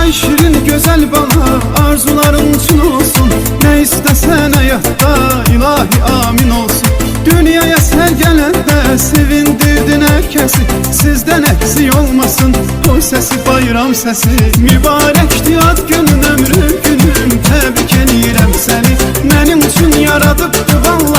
Ay şirin güzel bana arzuların için olsun. Ne istesen hayatta ilahi amin olsun. Dünyaya ser gelende sevindirdin herkesi. Sizden eksik olmasın o sesi, bayram sesi. Mübarekti ad günün, ömrü günüm, tebrik eləyirəm səni. Mənim üçün yaradıbdı vallahi